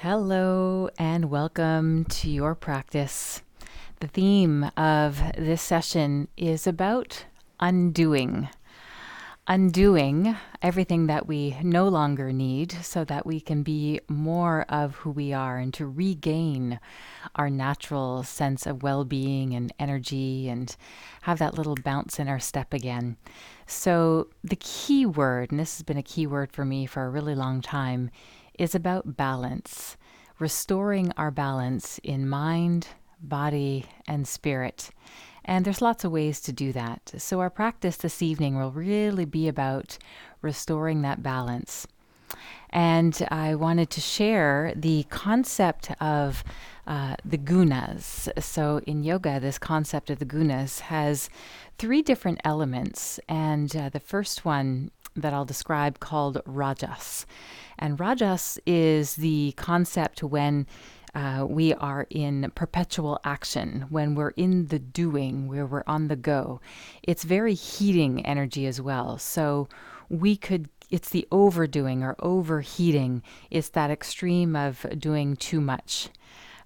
Hello and welcome to your practice. The theme of this session is about undoing. Undoing everything that we no longer need so that we can be more of who we are and to regain our natural sense of well being and energy and have that little bounce in our step again. So, the key word, and this has been a key word for me for a really long time, is about balance, restoring our balance in mind, body, and spirit. And there's lots of ways to do that. So, our practice this evening will really be about restoring that balance. And I wanted to share the concept of the gunas. So, in yoga, this concept of the gunas has three different elements. And the first one that I'll describe called rajas. And rajas is the concept when we are in perpetual action, when we're in the doing, where we're on the go. It's very heating energy as well. So it's the overdoing or overheating. It's that extreme of doing too much.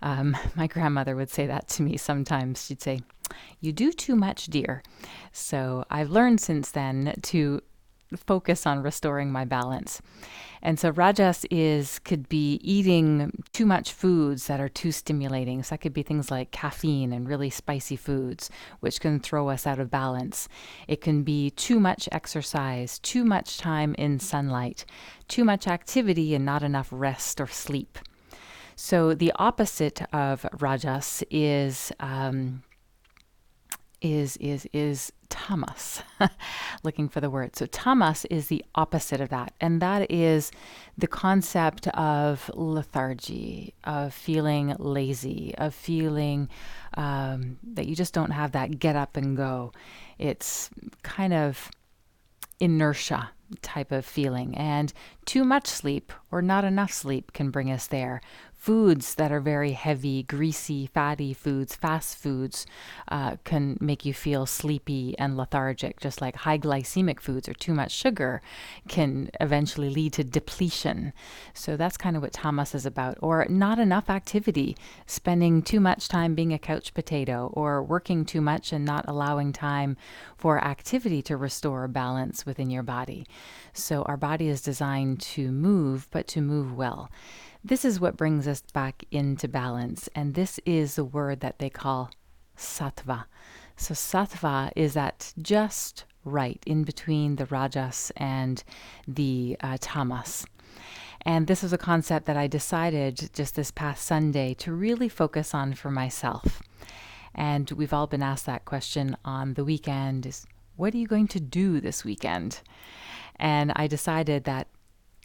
My grandmother would say that to me sometimes. She'd say, "You do too much, dear." So I've learned since then to focus on restoring my balance. And so rajas could be eating too much foods that are too stimulating. So that could be things like caffeine and really spicy foods, which can throw us out of balance. It can be too much exercise, too much time in sunlight, too much activity and not enough rest or sleep. So the opposite of rajas is tamas. Looking for the word. So tamas is the opposite of that. And that is the concept of lethargy, of feeling lazy, of feeling that you just don't have that get up and go. It's kind of inertia type of feeling. And too much sleep or not enough sleep can bring us there. Foods that are very heavy, greasy, fatty foods, fast foods, can make you feel sleepy and lethargic, just like high glycemic foods or too much sugar can eventually lead to depletion. So that's kind of what tamas is about. Or not enough activity, spending too much time being a couch potato, or working too much and not allowing time for activity to restore balance within your body. So our body is designed to move, but to move well. This is what brings us back into balance, and this is the word that they call sattva. So sattva is that just right in between the rajas and the tamas. And this was a concept that I decided just this past Sunday to really focus on for myself. And we've all been asked that question on the weekend is, what are you going to do this weekend? And I decided that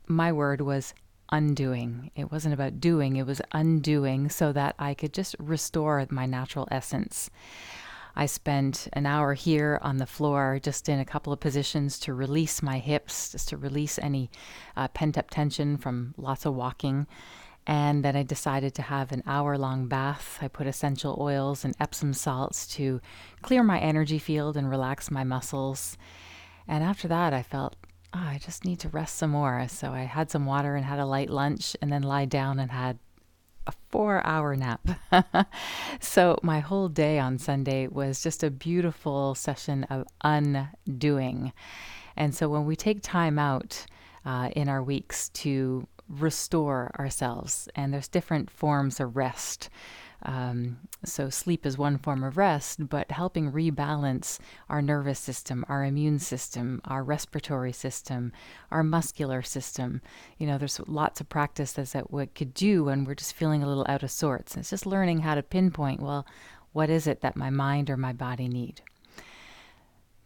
my word was undoing. It wasn't about doing, it was undoing so that I could just restore my natural essence. I spent an hour here on the floor, just in a couple of positions to release my hips, just to release any pent-up tension from lots of walking. And then I decided to have an hour-long bath. I put essential oils and Epsom salts to clear my energy field and relax my muscles. And after that, I felt, I just need to rest some more. So I had some water and had a light lunch and then lied down and had a 4-hour nap. So my whole day on Sunday was just a beautiful session of undoing. And so when we take time out in our weeks to restore ourselves, and there's different forms of rest. So sleep is one form of rest, but helping rebalance our nervous system, our immune system, our respiratory system, our muscular system. There's lots of practice that we could do when we're just feeling a little out of sorts. And it's just learning how to pinpoint, well, what is it that my mind or my body need?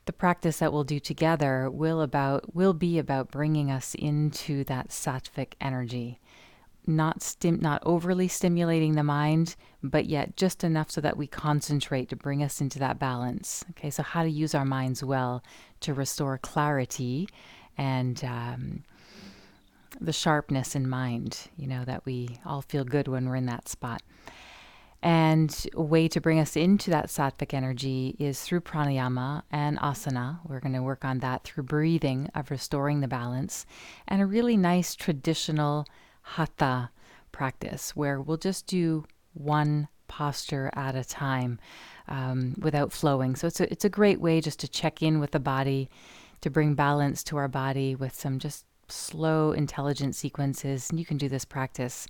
The practice that we'll do together will be about bringing us into that sattvic energy, not overly stimulating the mind, but yet just enough so that we concentrate to bring us into that balance. Okay, so how to use our minds well to restore clarity and the sharpness in mind, that we all feel good when we're in that spot. And a way to bring us into that sattvic energy is through pranayama and asana. We're going to work on that through breathing, of restoring the balance, and a really nice traditional Hatha practice where we'll just do one posture at a time without flowing. So it's a great way just to check in with the body, to bring balance to our body with some just slow, intelligent sequences. And you can do this practice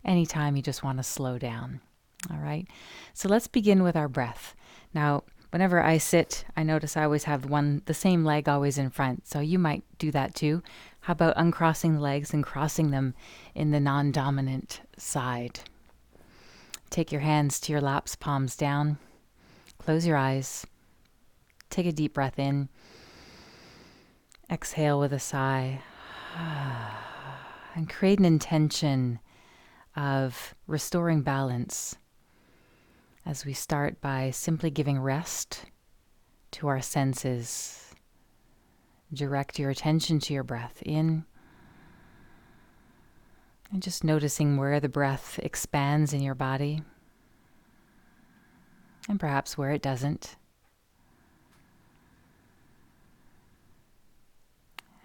anytime you just want to slow down. All right. So let's begin with our breath. Now, whenever I sit, I notice I always have the same leg always in front. So you might do that too. How about uncrossing the legs and crossing them in the non-dominant side? Take your hands to your laps, palms down. Close your eyes. Take a deep breath in. Exhale with a sigh. And create an intention of restoring balance as we start by simply giving rest to our senses. Direct your attention to your breath in and just noticing where the breath expands in your body and perhaps where it doesn't.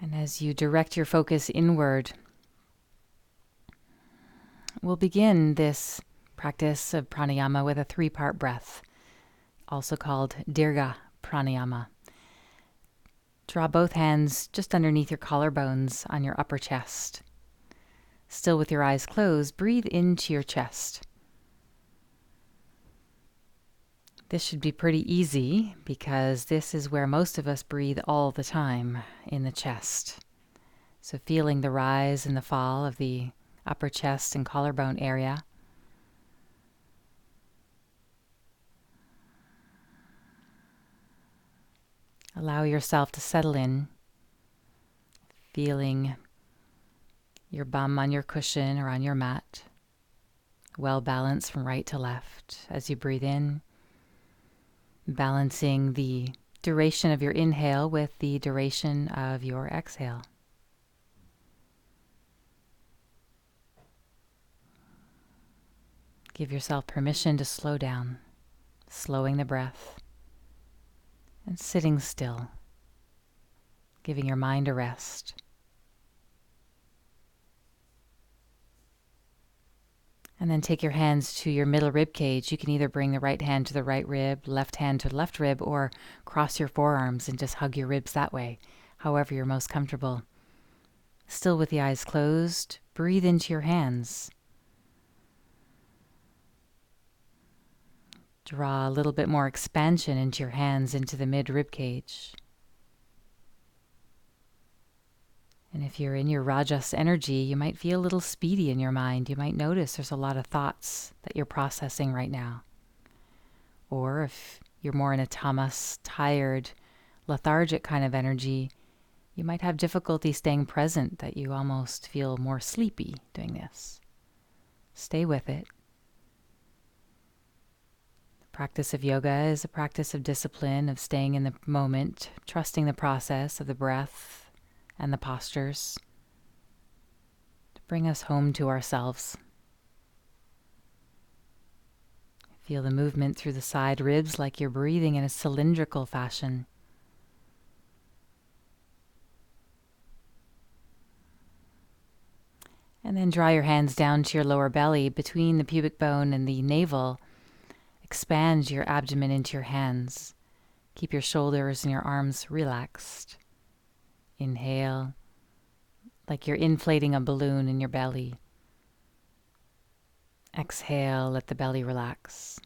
And as you direct your focus inward, we'll begin this practice of pranayama with a 3-part breath, also called dirgha pranayama. Draw both hands just underneath your collarbones on your upper chest. Still with your eyes closed, breathe into your chest. This should be pretty easy because this is where most of us breathe all the time, in the chest. So feeling the rise and the fall of the upper chest and collarbone area. Allow yourself to settle in, feeling your bum on your cushion or on your mat, well balanced from right to left as you breathe in, balancing the duration of your inhale with the duration of your exhale. Give yourself permission to slow down, slowing the breath and sitting still, giving your mind a rest. And then take your hands to your middle rib cage. You can either bring the right hand to the right rib, left hand to the left rib, or cross your forearms and just hug your ribs that way, however you're most comfortable. Still with the eyes closed, breathe into your hands. Draw a little bit more expansion into your hands, into the mid-rib cage. And if you're in your rajas energy, you might feel a little speedy in your mind. You might notice there's a lot of thoughts that you're processing right now. Or if you're more in a tamas, tired, lethargic kind of energy, you might have difficulty staying present, that you almost feel more sleepy doing this. Stay with it. Practice of yoga is a practice of discipline, of staying in the moment, trusting the process of the breath and the postures to bring us home to ourselves. Feel the movement through the side ribs like you're breathing in a cylindrical fashion. And then draw your hands down to your lower belly between the pubic bone and the navel. Expand your abdomen into your hands. Keep your shoulders and your arms relaxed. Inhale, like you're inflating a balloon in your belly. Exhale, let the belly relax.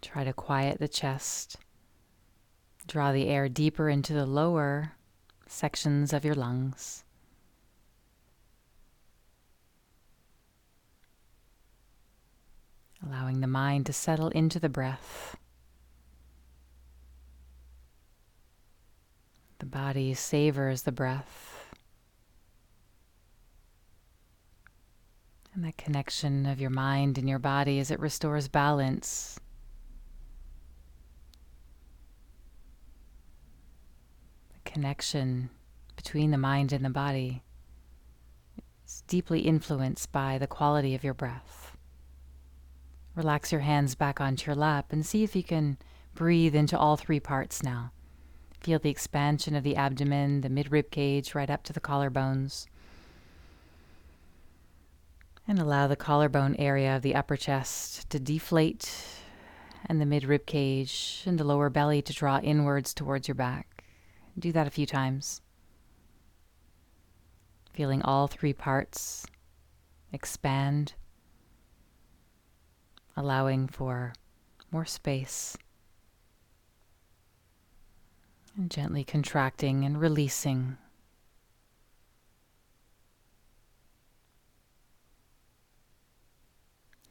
Try to quiet the chest. Draw the air deeper into the lower sections of your lungs. Allowing the mind to settle into the breath. The body savors the breath. And that connection of your mind and your body as it restores balance. The connection between the mind and the body is deeply influenced by the quality of your breath. Relax your hands back onto your lap and see if you can breathe into all three parts now. Feel the expansion of the abdomen, the mid-rib cage, right up to the collarbones. And allow the collarbone area of the upper chest to deflate and the mid-rib cage and the lower belly to draw inwards towards your back. Do that a few times. Feeling all three parts expand, allowing for more space. And gently contracting and releasing.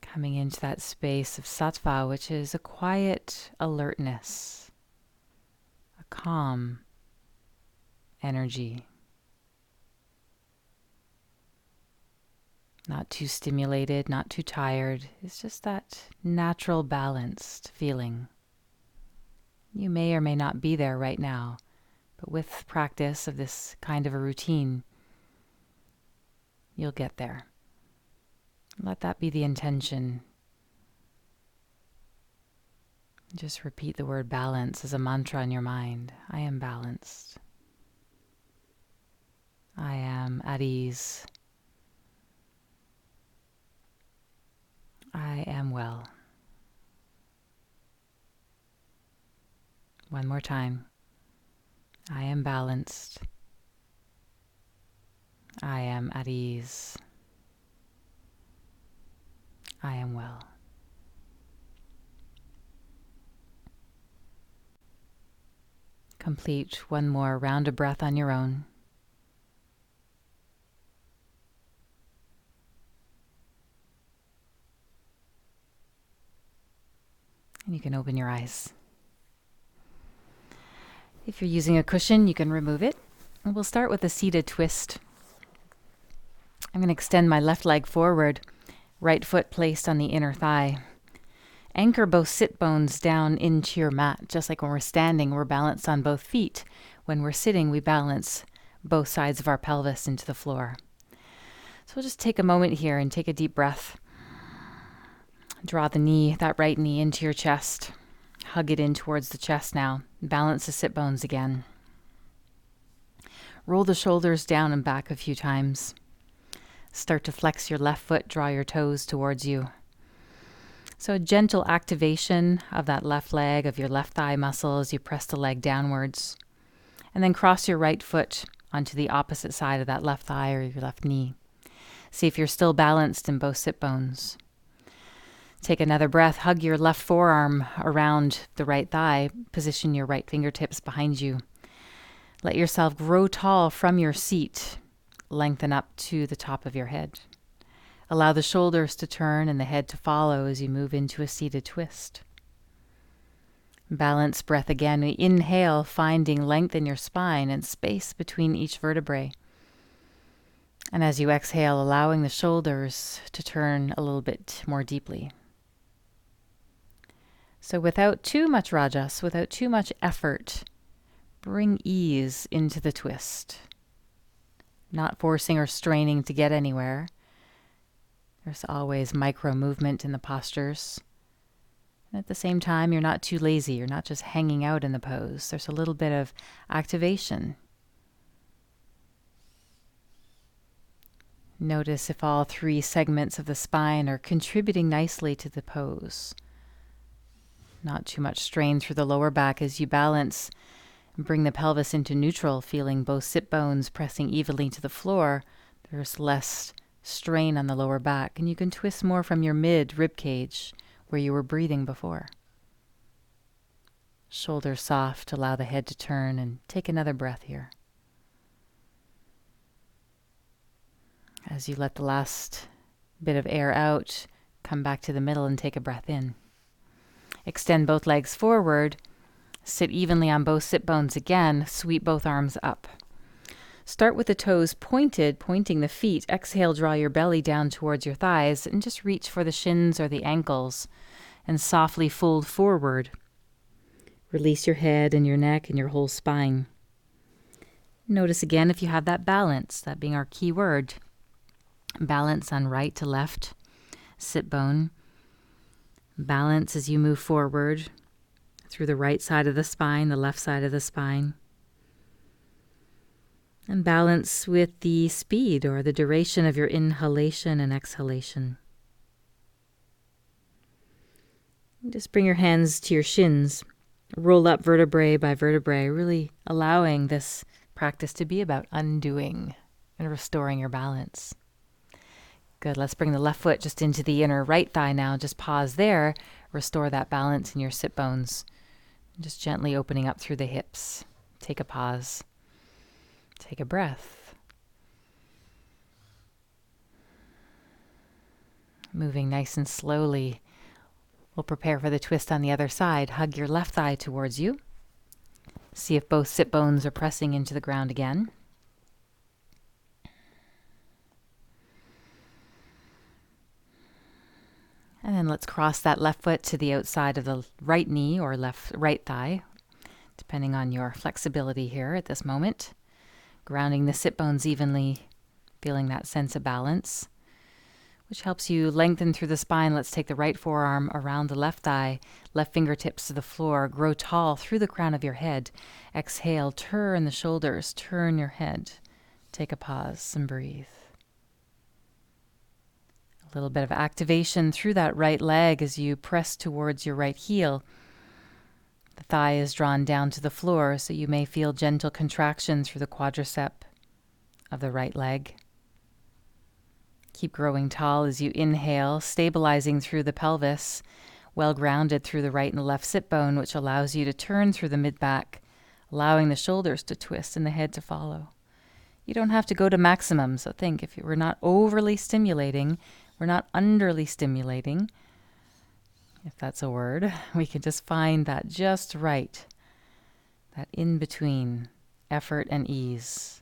Coming into that space of Sattva, which is a quiet alertness, a calm energy. Not too stimulated, not too tired. It's just that natural, balanced feeling. You may or may not be there right now, but with practice of this kind of a routine, you'll get there. Let that be the intention. Just repeat the word balance as a mantra in your mind. I am balanced. I am at ease. I am well. One more time. I am balanced. I am at ease. I am well. Complete one more round of breath on your own. And you can open your eyes. If you're using a cushion, you can remove it. And we'll start with a seated twist. I'm going to extend my left leg forward, right foot placed on the inner thigh. Anchor both sit bones down into your mat. Just like when we're standing, we're balanced on both feet. When we're sitting, we balance both sides of our pelvis into the floor. So we'll just take a moment here and take a deep breath. Draw the knee, that right knee, into your chest. Hug it in towards the chest now. Balance the sit bones again. Roll the shoulders down and back a few times. Start to flex your left foot, draw your toes towards you. So a gentle activation of that left leg, of your left thigh muscle as you press the leg downwards. And then cross your right foot onto the opposite side of that left thigh or your left knee. See if you're still balanced in both sit bones. Take another breath. Hug your left forearm around the right thigh. Position your right fingertips behind you. Let yourself grow tall from your seat. Lengthen up to the top of your head. Allow the shoulders to turn and the head to follow as you move into a seated twist. Balance breath again. We inhale, finding length in your spine and space between each vertebrae. And as you exhale, allowing the shoulders to turn a little bit more deeply. So without too much rajas, without too much effort, bring ease into the twist. Not forcing or straining to get anywhere. There's always micro movement in the postures. And at the same time, you're not too lazy. You're not just hanging out in the pose. There's a little bit of activation. Notice if all three segments of the spine are contributing nicely to the pose. Not too much strain through the lower back as you balance and bring the pelvis into neutral, feeling both sit bones pressing evenly to the floor. There's less strain on the lower back, and you can twist more from your mid-rib cage where you were breathing before. Shoulders soft, allow the head to turn, and take another breath here. As you let the last bit of air out, come back to the middle and take a breath in. Extend both legs forward. Sit evenly on both sit bones again. Sweep both arms up. Start with the toes pointed, pointing the feet. Exhale, draw your belly down towards your thighs and just reach for the shins or the ankles and softly fold forward. Release your head and your neck and your whole spine. Notice again if you have that balance, that being our key word. Balance on right to left sit bone. Balance as you move forward through the right side of the spine, the left side of the spine. And balance with the speed or the duration of your inhalation and exhalation. Just bring your hands to your shins. Roll up vertebrae by vertebrae, really allowing this practice to be about undoing and restoring your balance. Good. Let's bring the left foot just into the inner right thigh now. Just pause there. Restore that balance in your sit bones. Just gently opening up through the hips. Take a pause. Take a breath. Moving nice and slowly. We'll prepare for the twist on the other side. Hug your left thigh towards you. See if both sit bones are pressing into the ground again. And then let's cross that left foot to the outside of the right knee or right thigh, depending on your flexibility here at this moment. Grounding the sit bones evenly, feeling that sense of balance, which helps you lengthen through the spine. Let's take the right forearm around the left thigh, left fingertips to the floor. Grow tall through the crown of your head. Exhale, turn the shoulders, turn your head. Take a pause and breathe. A little bit of activation through that right leg as you press towards your right heel. The thigh is drawn down to the floor, so you may feel gentle contraction through the quadricep of the right leg. Keep growing tall as you inhale, stabilizing through the pelvis, well grounded through the right and the left sit bone, which allows you to turn through the mid-back, allowing the shoulders to twist and the head to follow. You don't have to go to maximum, so think if we're not overly stimulating, we're not underly stimulating, if that's a word, we can just find that just right, that in between effort and ease.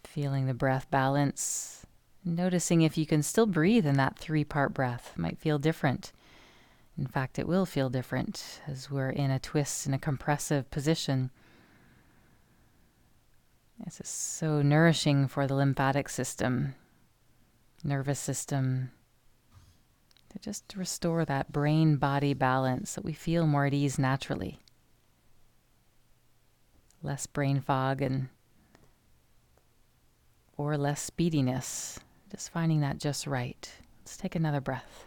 Feeling the breath balance, noticing if you can still breathe in that 3-part breath. It might feel different. In fact, it will feel different as we're in a twist in a compressive position. This is so nourishing for the lymphatic system, nervous system, to just restore that brain-body balance so we feel more at ease naturally. Less brain fog or less speediness. Just finding that just right. Let's take another breath.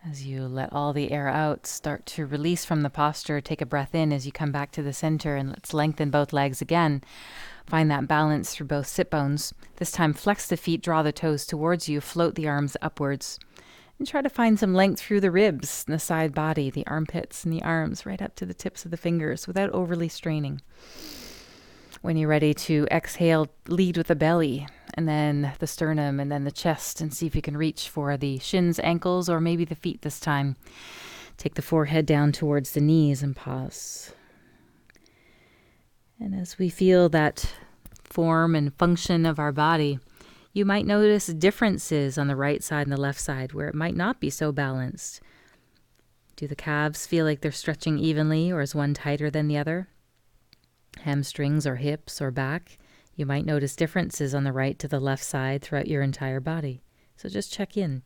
As you let all the air out, start to release from the posture. Take a breath in as you come back to the center, and let's lengthen both legs again. Find that balance through both sit bones. This time, flex the feet, draw the toes towards you, float the arms upwards, and try to find some length through the ribs and the side body, the armpits and the arms, right up to the tips of the fingers without overly straining. When you're ready to exhale, lead with the belly and then the sternum and then the chest, and see if you can reach for the shins, ankles, or maybe the feet this time. Take the forehead down towards the knees and pause. And as we feel that form and function of our body, you might notice differences on the right side and the left side where it might not be so balanced. Do the calves feel like they're stretching evenly, or is one tighter than the other? Hamstrings or hips or back, you might notice differences on the right to the left side throughout your entire body. So just check in.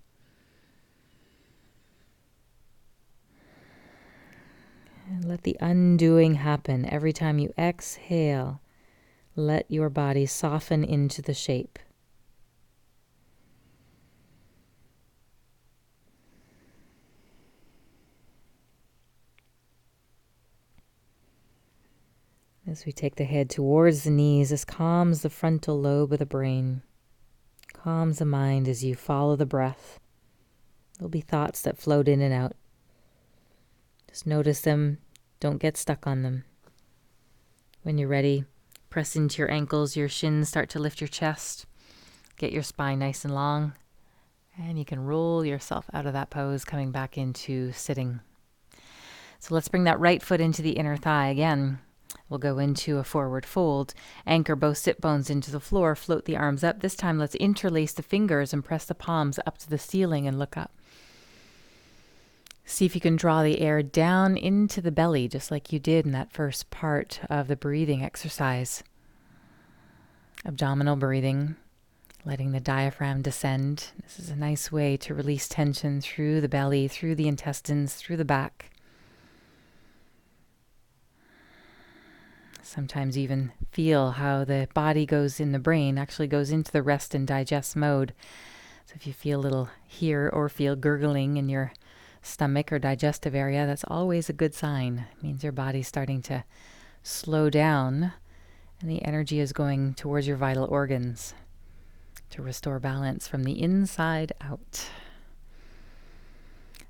And let the undoing happen. Every time you exhale, let your body soften into the shape. As we take the head towards the knees, this calms the frontal lobe of the brain, calms the mind as you follow the breath. There'll be thoughts that float in and out. Just notice them, don't get stuck on them. When you're ready, press into your ankles, your shins, start to lift your chest, get your spine nice and long, and you can roll yourself out of that pose, coming back into sitting. So let's bring that right foot into the inner thigh again. We'll go into a forward fold. Anchor both sit bones into the floor. Float the arms up. This time, let's interlace the fingers and press the palms up to the ceiling and look up. See if you can draw the air down into the belly, just like you did in that first part of the breathing exercise. Abdominal breathing, letting the diaphragm descend. This is a nice way to release tension through the belly, through the intestines, through the back. Sometimes even feel how the body goes in the brain, actually goes into the rest and digest mode. So if you feel a little hear or feel gurgling in your stomach or digestive area, that's always a good sign. It means your body's starting to slow down and the energy is going towards your vital organs to restore balance from the inside out.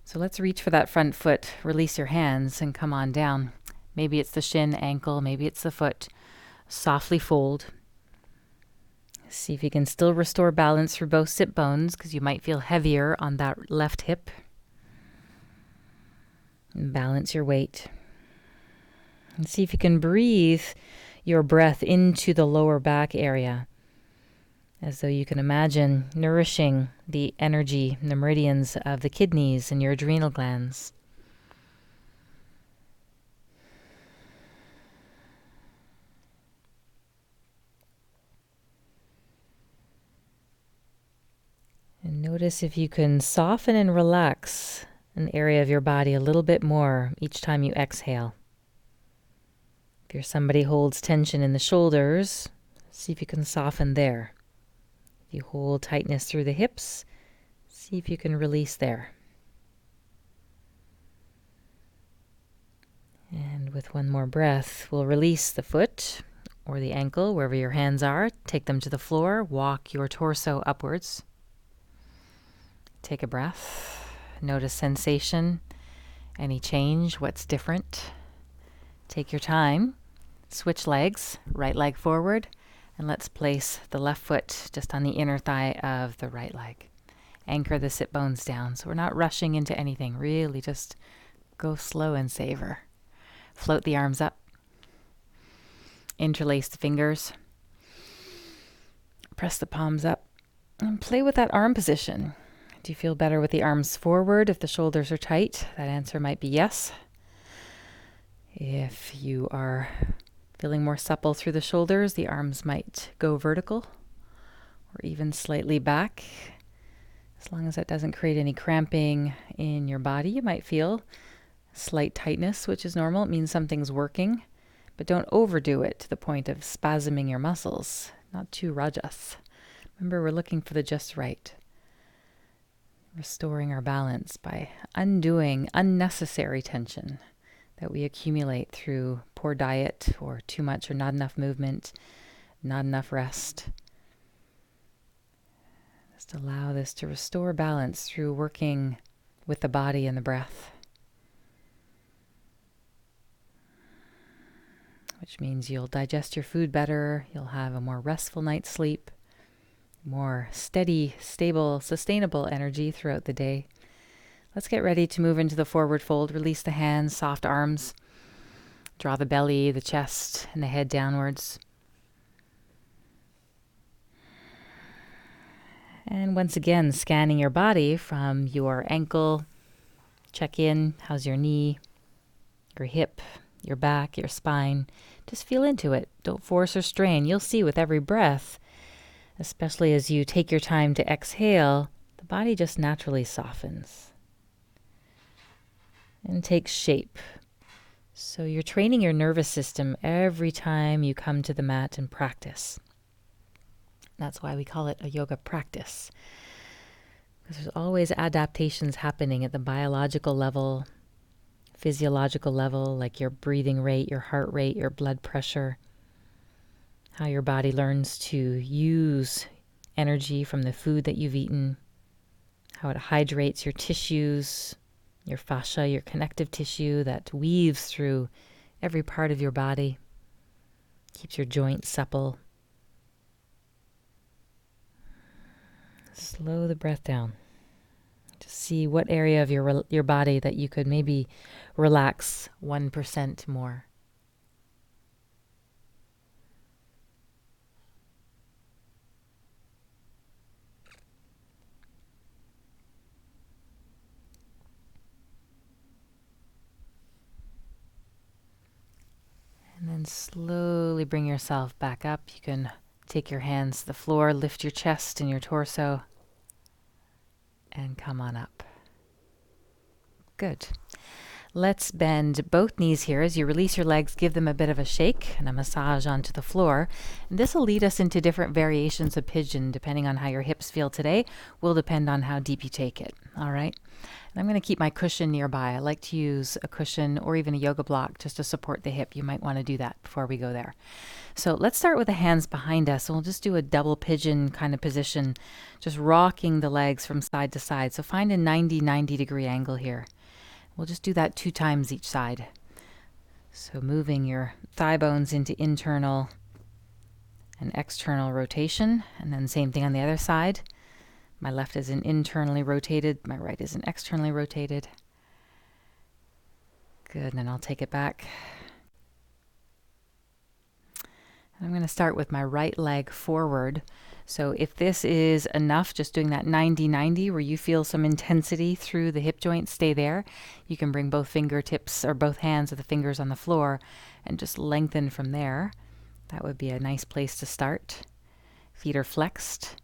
So let's reach for that front foot. Release your hands and come on down. Maybe it's the shin, ankle, maybe it's the foot. Softly fold. See if you can still restore balance through both sit bones, because you might feel heavier on that left hip. And balance your weight. And see if you can breathe your breath into the lower back area, as though you can imagine nourishing the energy, the meridians of the kidneys and your adrenal glands. And notice if you can soften and relax an area of your body a little bit more each time you exhale. If you're somebody who holds tension in the shoulders, see if you can soften there. If you hold tightness through the hips, see if you can release there. And with one more breath, we'll release the foot or the ankle, wherever your hands are. Take them to the floor. Walk your torso upwards. Take a breath. Notice sensation. Any change? What's different? Take your time. Switch legs. Right leg forward. And let's place the left foot just on the inner thigh of the right leg. Anchor the sit bones down. So we're not rushing into anything. Really just go slow and savor. Float the arms up. Interlace the fingers. Press the palms up. And play with that arm position. Do you feel better with the arms forward if the shoulders are tight? That answer might be yes. If you are feeling more supple through the shoulders, the arms might go vertical or even slightly back. As long as that doesn't create any cramping in your body, you might feel slight tightness, which is normal. It means something's working, but don't overdo it to the point of spasming your muscles. Not too rajas. Remember, we're looking for the just right. Restoring our balance by undoing unnecessary tension that we accumulate through poor diet or too much or not enough movement, not enough rest. Just allow this to restore balance through working with the body and the breath, which means you'll digest your food better, you'll have a more restful night's sleep, more steady, stable, sustainable energy throughout the day. Let's get ready to move into the forward fold. Release the hands, soft arms. Draw the belly, the chest, and the head downwards. And once again, scanning your body from your ankle. Check in. How's your knee, your hip, your back, your spine? Just feel into it. Don't force or strain. You'll see with every breath, especially as you take your time to exhale, the body just naturally softens and takes shape. So you're training your nervous system every time you come to the mat and practice. That's why we call it a yoga practice. Because there's always adaptations happening at the biological level, physiological level, like your breathing rate, your heart rate, your blood pressure, how your body learns to use energy from the food that you've eaten, how it hydrates your tissues, your fascia, your connective tissue that weaves through every part of your body, keeps your joints supple. Slow the breath down to see what area of your body that you could maybe relax 1% more. And slowly bring yourself back up. You can take your hands to the floor, lift your chest and your torso, and come on up. Good. Let's bend both knees here. As you release your legs, give them a bit of a shake and a massage onto the floor. And this will lead us into different variations of pigeon, depending on how your hips feel today. Will depend on how deep you take it. All right. And I'm going to keep my cushion nearby. I like to use a cushion or even a yoga block just to support the hip. You might want to do that before we go there. So let's start with the hands behind us. And we'll just do a double pigeon kind of position, just rocking the legs from side to side. So find a 90 degree angle here. We'll just do that 2 times each side. So moving your thigh bones into internal and external rotation, and then same thing on the other side. My left is internally rotated, my right is externally rotated. Good, and then I'll take it back. And I'm going to start with my right leg forward. So if this is enough, just doing that 90 where you feel some intensity through the hip joint, stay there. You can bring both fingertips or both hands or the fingers on the floor and just lengthen from there. That would be a nice place to start. Feet are flexed.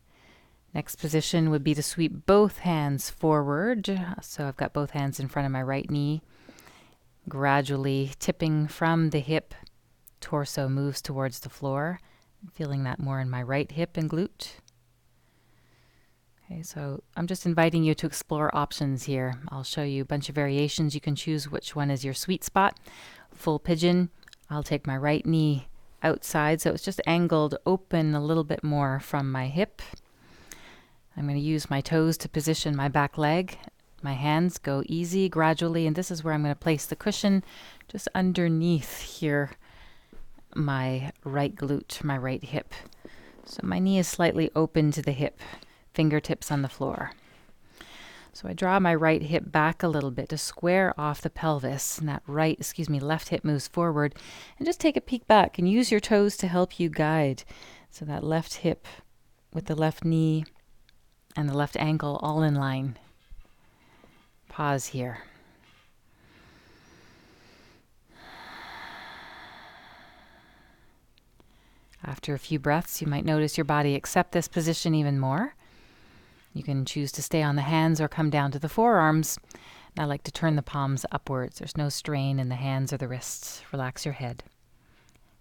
Next position would be to sweep both hands forward. So I've got both hands in front of my right knee. Gradually tipping from the hip, torso moves towards the floor. Feeling that more in my right hip and glute. Okay, so I'm just inviting you to explore options here. I'll show you a bunch of variations. You can choose which one is your sweet spot. Full pigeon. I'll take my right knee outside, so it's just angled open a little bit more from my hip. I'm going to use my toes to position my back leg. My hands go easy, gradually, and this is where I'm going to place the cushion just underneath here. My right glute, my right hip. So my knee is slightly open to the hip, fingertips on the floor. So I draw my right hip back a little bit to square off the pelvis, and that left hip moves forward, and just take a peek back and use your toes to help you guide. So that left hip with the left knee and the left ankle all in line. Pause here. After a few breaths, you might notice your body accept this position even more. You can choose to stay on the hands or come down to the forearms. And I like to turn the palms upwards. There's no strain in the hands or the wrists. Relax your head.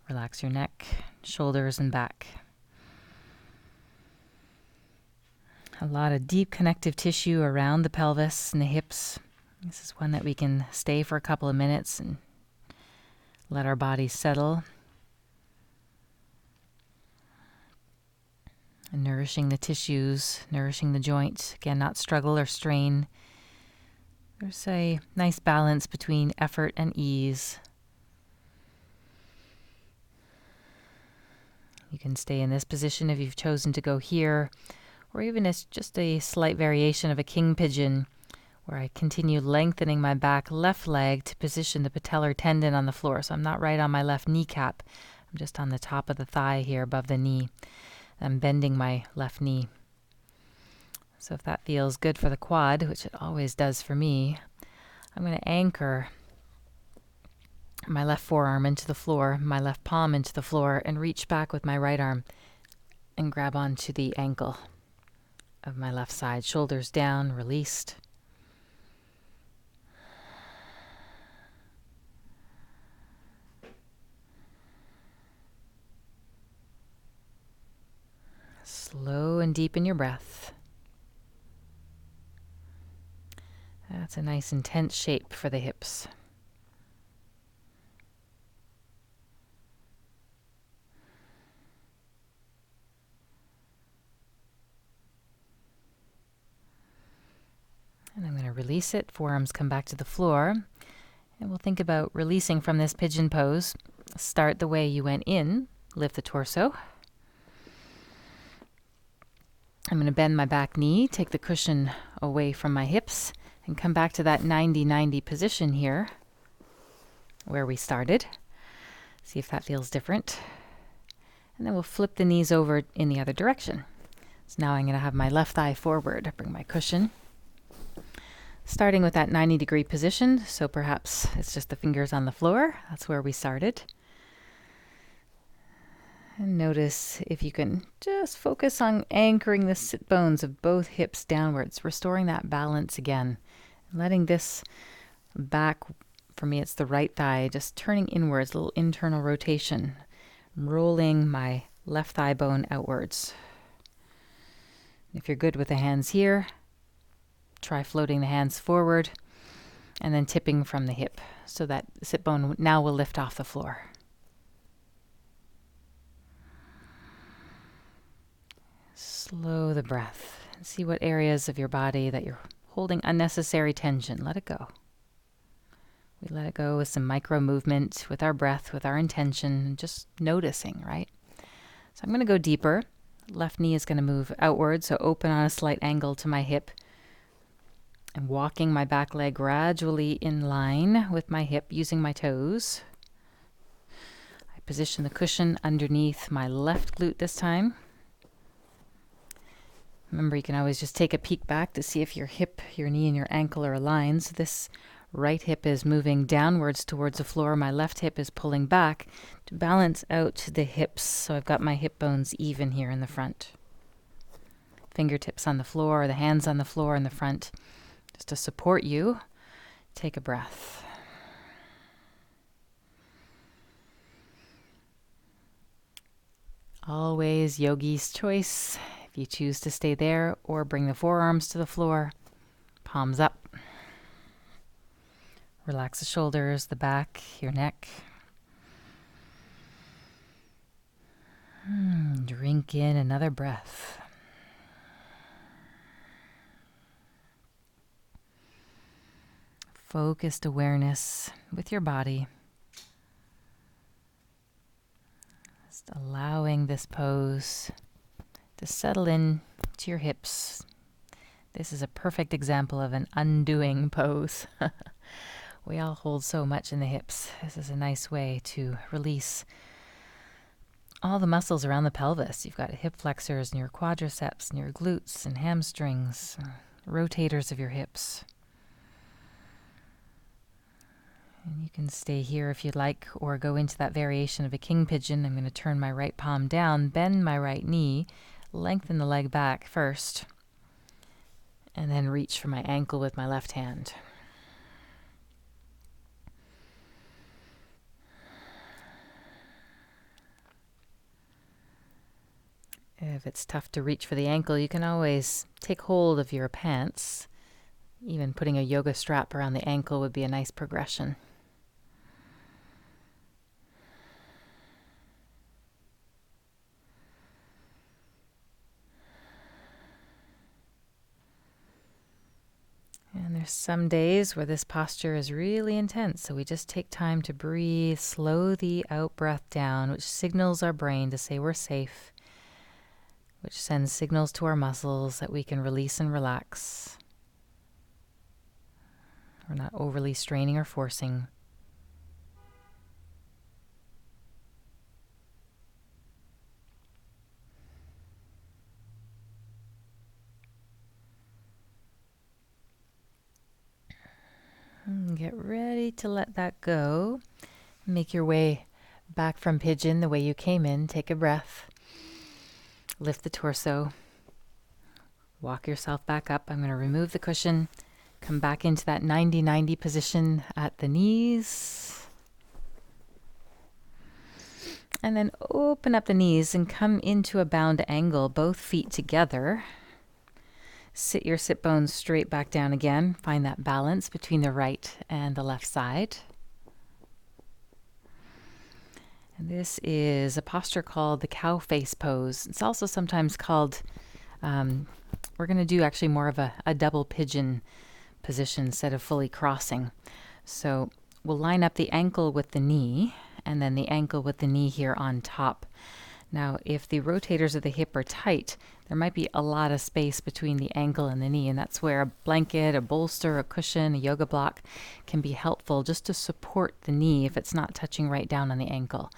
Relax your neck, shoulders, and back. A lot of deep connective tissue around the pelvis and the hips. This is one that we can stay for a couple of minutes and let our bodies settle. And nourishing the tissues, nourishing the joint. Again, not struggle or strain. There's a nice balance between effort and ease. You can stay in this position if you've chosen to go here, or even it's just a slight variation of a king pigeon, where I continue lengthening my back left leg to position the patellar tendon on the floor. So I'm not right on my left kneecap. I'm just on the top of the thigh here above the knee. I'm bending my left knee. So if that feels good for the quad, which it always does for me, I'm going to anchor my left forearm into the floor, my left palm into the floor, and reach back with my right arm and grab onto the ankle of my left side. Shoulders down, released. Slow and deepen your breath. That's a nice intense shape for the hips. And I'm going to release it. Forearms come back to the floor. And we'll think about releasing from this pigeon pose. Start the way you went in. Lift the torso. I'm going to bend my back knee, take the cushion away from my hips, and come back to that 90-90 position here, where we started. See if that feels different. And then we'll flip the knees over in the other direction. So now I'm going to have my left thigh forward. Bring my cushion. Starting with that 90-degree position, so perhaps it's just the fingers on the floor. That's where we started. And notice if you can just focus on anchoring the sit bones of both hips downwards, restoring that balance again. Letting this back, for me it's the right thigh, just turning inwards, a little internal rotation. Rolling my left thigh bone outwards. If you're good with the hands here, try floating the hands forward and then tipping from the hip so that sit bone now will lift off the floor. Slow the breath and see what areas of your body that you're holding unnecessary tension. Let it go. We let it go with some micro movement, with our breath, with our intention, just noticing, right? So I'm going to go deeper. Left knee is going to move outward, so open on a slight angle to my hip. And walking my back leg gradually in line with my hip, using my toes. I position the cushion underneath my left glute this time. Remember, you can always just take a peek back to see if your hip, your knee, and your ankle are aligned. So this right hip is moving downwards towards the floor. My left hip is pulling back to balance out the hips. So I've got my hip bones even here in the front. Fingertips on the floor, the hands on the floor in the front. Just to support you, take a breath. Always yogi's choice. If you choose to stay there or bring the forearms to the floor, palms up. Relax the shoulders, the back, your neck. Drink in another breath. Focused awareness with your body. Just allowing this pose to settle in to your hips. This is a perfect example of an undoing pose. We all hold so much in the hips. This is a nice way to release all the muscles around the pelvis. You've got hip flexors and your quadriceps and your glutes and hamstrings, rotators of your hips. And you can stay here if you'd like, or go into that variation of a king pigeon. I'm going to turn my right palm down, bend my right knee, lengthen the leg back first, and then reach for my ankle with my left hand. If it's tough to reach for the ankle, you can always take hold of your pants. Even putting a yoga strap around the ankle would be a nice progression. And there's some days where this posture is really intense, so we just take time to breathe, slow the out breath down, which signals our brain to say we're safe, which sends signals to our muscles that we can release and relax. We're not overly straining or forcing. Get ready to let that go. Make your way back from pigeon the way you came in. Take a breath. Lift the torso. Walk yourself back up. I'm going to remove the cushion. Come back into that 90-90 position at the knees. And then open up the knees and come into a bound angle, both feet together. Sit your sit bones straight back down again. Find that balance between the right and the left side. And this is a posture called the cow face pose. It's also sometimes called, we're going to do actually more of a double pigeon position instead of fully crossing. So we'll line up the ankle with the knee and then the ankle with the knee here on top. Now, if the rotators of the hip are tight, there might be a lot of space between the ankle and the knee, and that's where a blanket, a bolster, a cushion, a yoga block can be helpful just to support the knee if it's not touching right down on the ankle.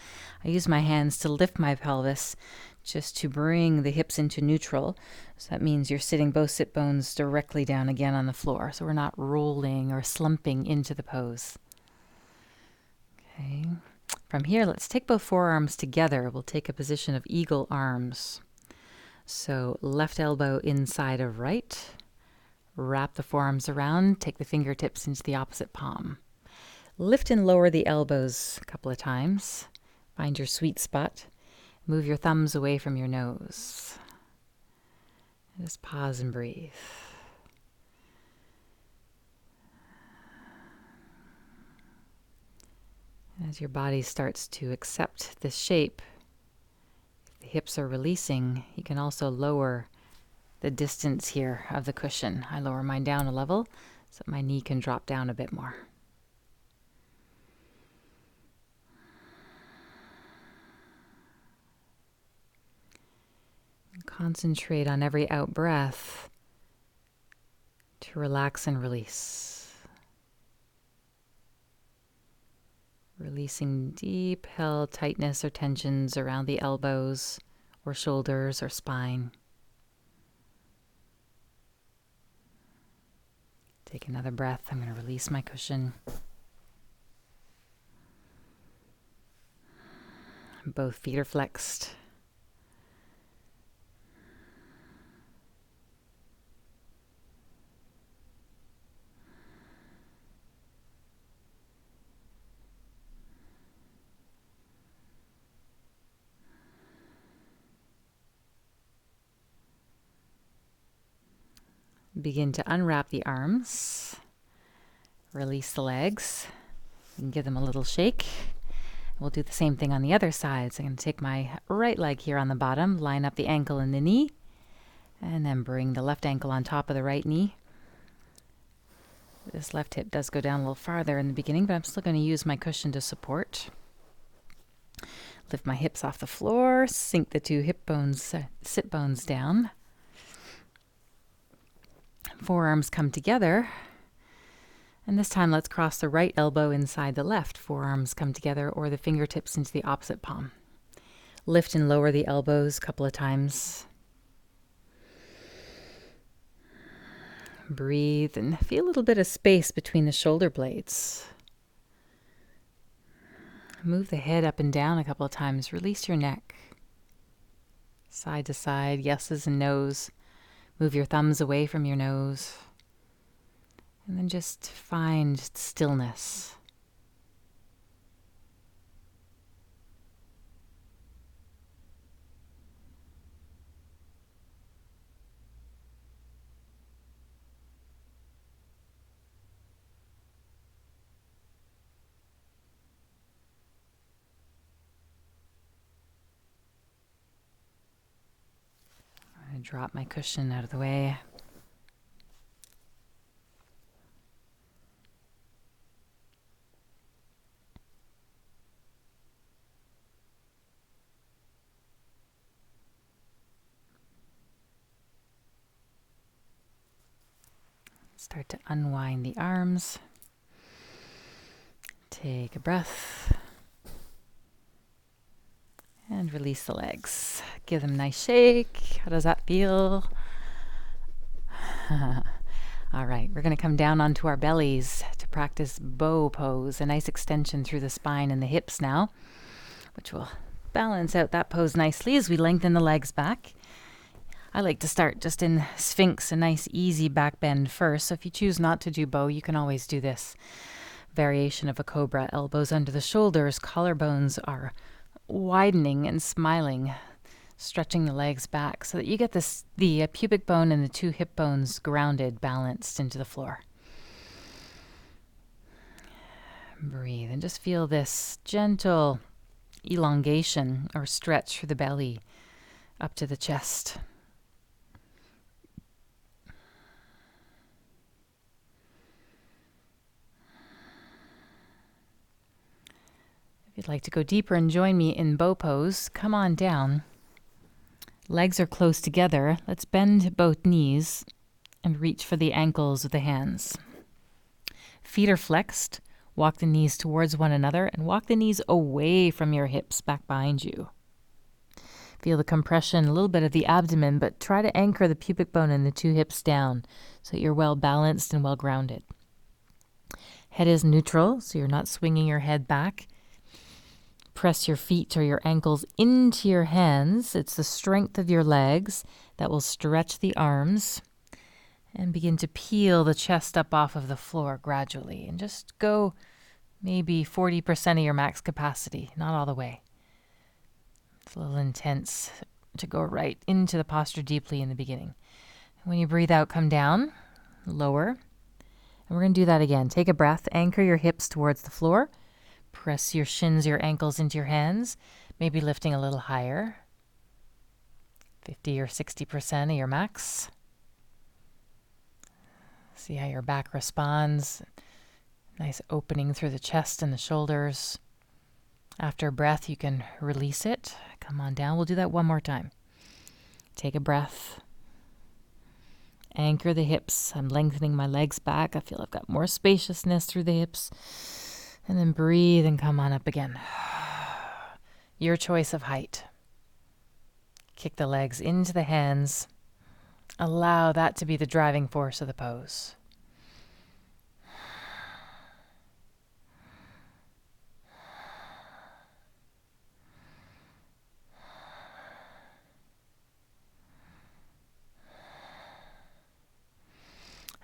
I use my hands to lift my pelvis just to bring the hips into neutral. So that means you're sitting both sit bones directly down again on the floor, so we're not rolling or slumping into the pose. Okay. From here, let's take both forearms together. We'll take a position of eagle arms. So left elbow inside of right. Wrap the forearms around. Take the fingertips into the opposite palm. Lift and lower the elbows a couple of times. Find your sweet spot. Move your thumbs away from your nose. Just pause and breathe. As your body starts to accept this shape, if the hips are releasing, you can also lower the distance here of the cushion. I lower mine down a level so my knee can drop down a bit more. Concentrate on every out breath to relax and release. Releasing deep held tightness or tensions around the elbows or shoulders or spine. Take another breath. I'm going to release my cushion. Both feet are flexed. Begin to unwrap the arms. Release the legs. You can give them a little shake. We'll do the same thing on the other side. So I'm going to take my right leg here on the bottom, line up the ankle and the knee, and then bring the left ankle on top of the right knee. This left hip does go down a little farther in the beginning, but I'm still going to use my cushion to support. Lift my hips off the floor, sink the two hip bones, sit bones down. Forearms come together. And this time, let's cross the right elbow inside the left. Forearms come together or the fingertips into the opposite palm. Lift and lower the elbows a couple of times. Breathe and feel a little bit of space between the shoulder blades. Move the head up and down a couple of times. Release your neck. Side to side, yeses and nos. Move your thumbs away from your nose. And then just find stillness. I drop my cushion out of the way. Start to unwind the arms. Take a breath. And release the legs. Give them a nice shake. How does that feel? All right, we're going to come down onto our bellies to practice bow pose, a nice extension through the spine and the hips now, which will balance out that pose nicely as we lengthen the legs back. I like to start just in Sphinx, a nice easy back bend first. So if you choose not to do bow, you can always do this variation of a cobra. Elbows under the shoulders, collarbones are widening and smiling, stretching the legs back so that you get the pubic bone and the two hip bones grounded, balanced into the floor. Breathe and just feel this gentle elongation or stretch through the belly up to the chest. If you'd like to go deeper and join me in bow pose, come on down. Legs are close together. Let's bend both knees and reach for the ankles with the hands. Feet are flexed. Walk the knees towards one another and walk the knees away from your hips back behind you. Feel the compression, a little bit of the abdomen, but try to anchor the pubic bone and the two hips down so that you're well balanced and well grounded. Head is neutral, so you're not swinging your head back. press your feet or your ankles into your hands. It's the strength of your legs that will stretch the arms. And begin to peel the chest up off of the floor gradually. And just go maybe 40% of your max capacity, not all the way. It's a little intense to go right into the posture deeply in the beginning. When you breathe out, come down, lower. And we're going to do that again. Take a breath, anchor your hips towards the floor. Press your shins, your ankles into your hands, maybe lifting a little higher. 50 or 60% of your max. See how your back responds. Nice opening through the chest and the shoulders. After a breath, you can release it. Come on down. We'll do that one more time. Take a breath. Anchor the hips. I'm lengthening my legs back. I feel I've got more spaciousness through the hips. And then breathe and come on up again. Your choice of height. Kick the legs into the hands. Allow that to be the driving force of the pose.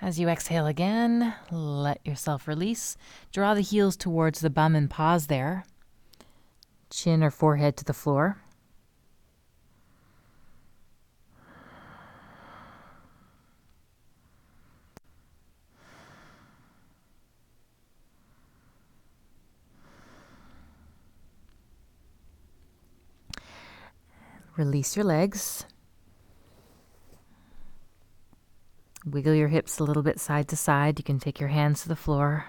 As you exhale again, let yourself release. Draw the heels towards the bum and pause there. Chin or forehead to the floor. Release your legs. Wiggle your hips a little bit side to side. You can take your hands to the floor.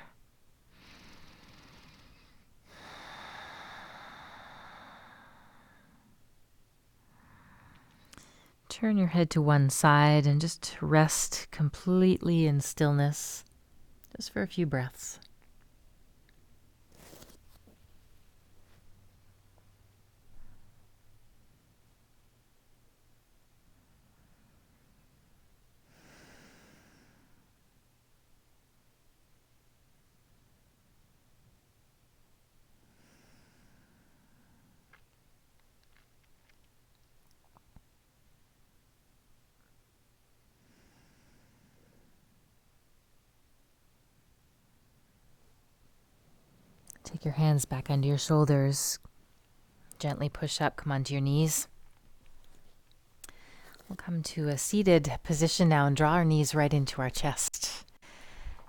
Turn your head to one side and just rest completely in stillness, just for a few breaths. Take your hands back under your shoulders. Gently push up, come onto your knees. We'll come to a seated position now and draw our knees right into our chest.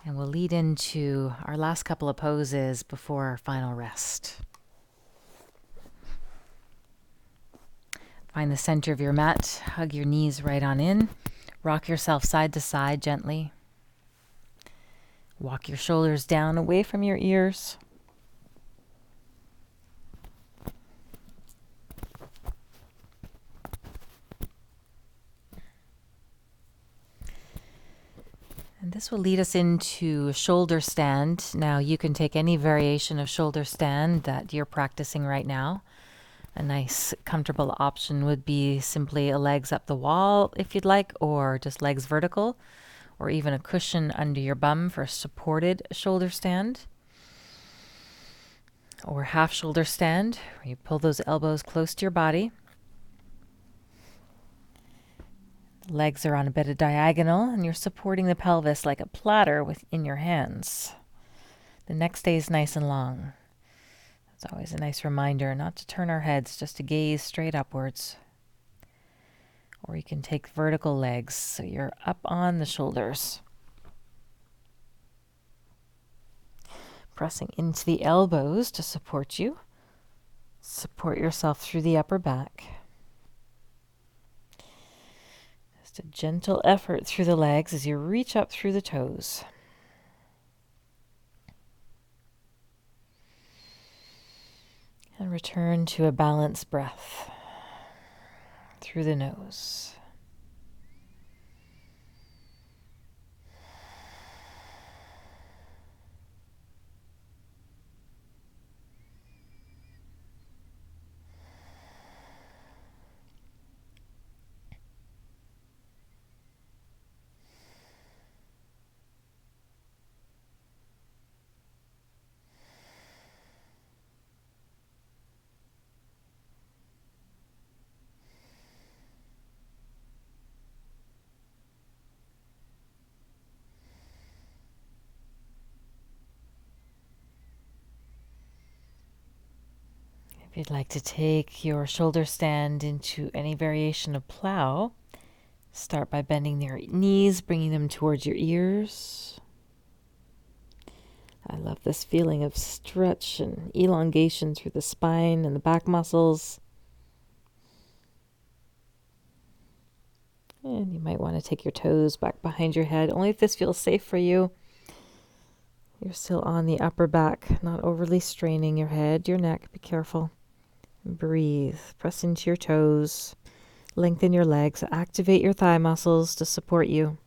And we'll lead into our last couple of poses before our final rest. Find the center of your mat, hug your knees right on in. Rock yourself side to side gently. Walk your shoulders down away from your ears. And this will lead us into shoulder stand. Now you can take any variation of shoulder stand that you're practicing right now. A nice comfortable option would be simply legs up the wall if you'd like, or just legs vertical, or even a cushion under your bum for a supported shoulder stand. Or half shoulder stand, where you pull those elbows close to your body. Legs are on a bit of diagonal, and you're supporting the pelvis like a platter within your hands. The neck stays nice and long. It's always a nice reminder not to turn our heads, just to gaze straight upwards. Or you can take vertical legs, so you're up on the shoulders. Pressing into the elbows to support you. Support yourself through the upper back. Just a gentle effort through the legs as you reach up through the toes. And return to a balanced breath through the nose. If you'd like to take your shoulder stand into any variation of plow, start by bending your knees, bringing them towards your ears. I love this feeling of stretch and elongation through the spine and the back muscles. And you might want to take your toes back behind your head, only if this feels safe for you. You're still on the upper back, not overly straining your head, your neck. Be careful. And breathe. Press into your toes. Lengthen your legs. Activate your thigh muscles to support you.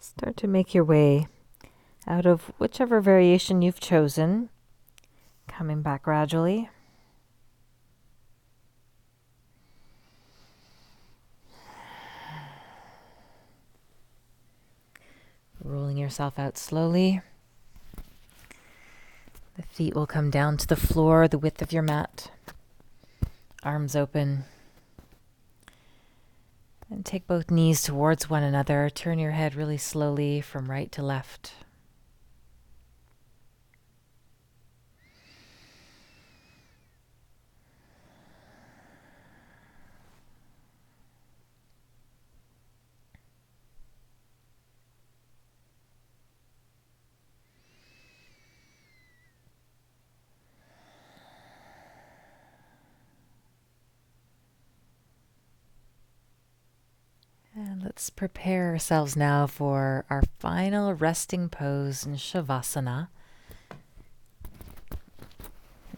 Start to make your way out of whichever variation you've chosen, coming back gradually. Rolling yourself out slowly. The feet will come down to the floor, the width of your mat. Arms open. And take both knees towards one another. Turn your head really slowly from right to left. And let's prepare ourselves now for our final resting pose in Shavasana.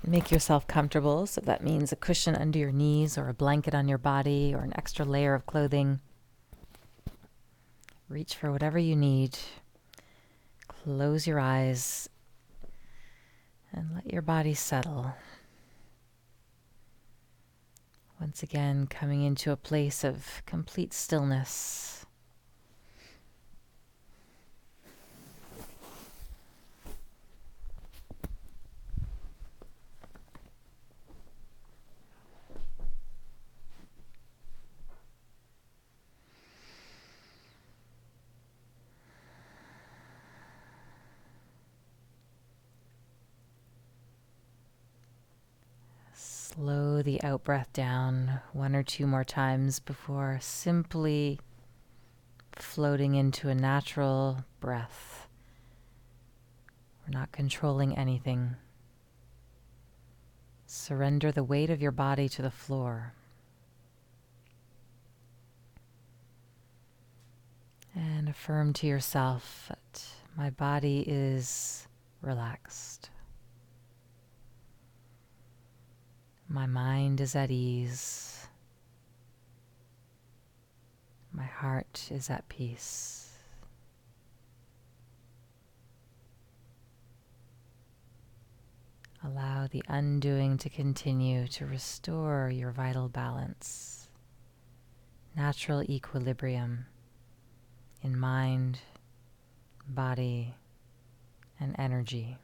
Make yourself comfortable, so that means a cushion under your knees or a blanket on your body or an extra layer of clothing. Reach for whatever you need. Close your eyes and let your body settle. Once again, coming into a place of complete stillness. Slow the out-breath down 1 or 2 more times before simply floating into a natural breath. We're not controlling anything. Surrender the weight of your body to the floor. And affirm to yourself that my body is relaxed. My mind is at ease. My heart is at peace. Allow the undoing to continue to restore your vital balance, natural equilibrium in mind, body, and energy.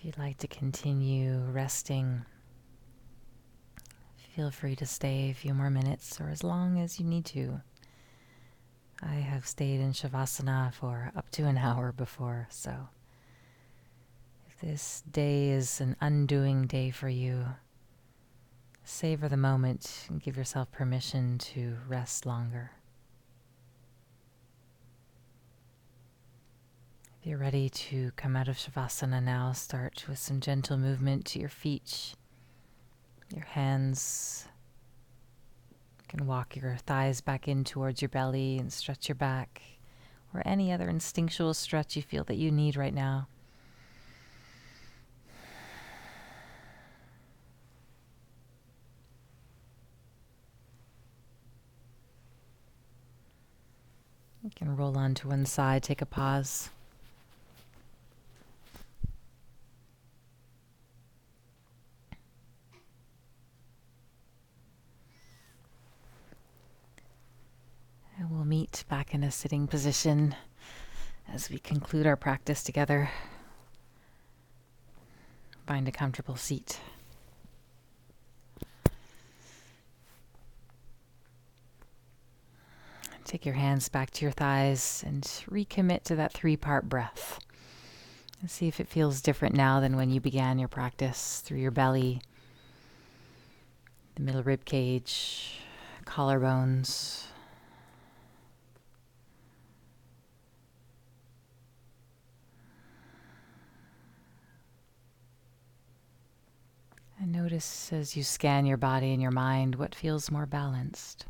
If you'd like to continue resting, feel free to stay a few more minutes or as long as you need to. I have stayed in Shavasana for up to an hour before, so if this day is an undoing day for you, savor the moment and give yourself permission to rest longer. If you're ready to come out of Shavasana now, start with some gentle movement to your feet, your hands. You can walk your thighs back in towards your belly and stretch your back, or any other instinctual stretch you feel that you need right now. You can roll onto one side, take a pause. And we'll meet back in a sitting position as we conclude our practice together. Find a comfortable seat. Take your hands back to your thighs and recommit to that 3-part breath. And see if it feels different now than when you began your practice, through your belly, the middle rib cage, collarbones. And notice as you scan your body and your mind what feels more balanced.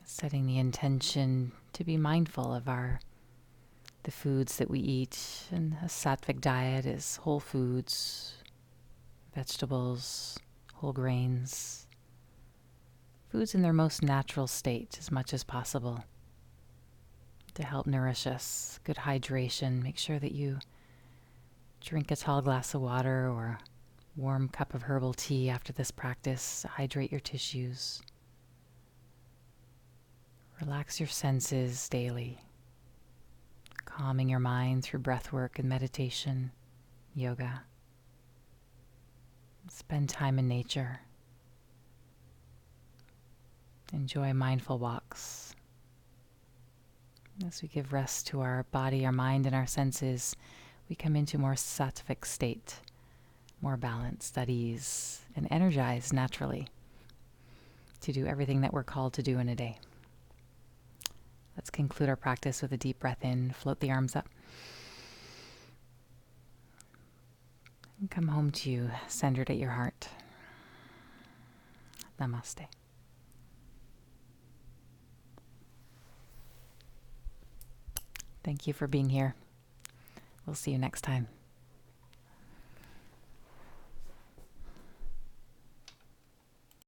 Setting the intention to be mindful of the foods that we eat. And a sattvic diet is whole foods, vegetables, whole grains, foods in their most natural state as much as possible to help nourish us. Good hydration. Make sure that you drink a tall glass of water or warm cup of herbal tea after this practice. Hydrate your tissues. Relax your senses daily, calming your mind through breath work and meditation, yoga. Spend time in nature. Enjoy mindful walks. As we give rest to our body, our mind, and our senses, we come into more sattvic state, more balanced, at ease, and energized naturally to do everything that we're called to do in a day. Let's conclude our practice with a deep breath in. Float the arms up. And come home to you, centered at your heart. Namaste. Thank you for being here. We'll see you next time.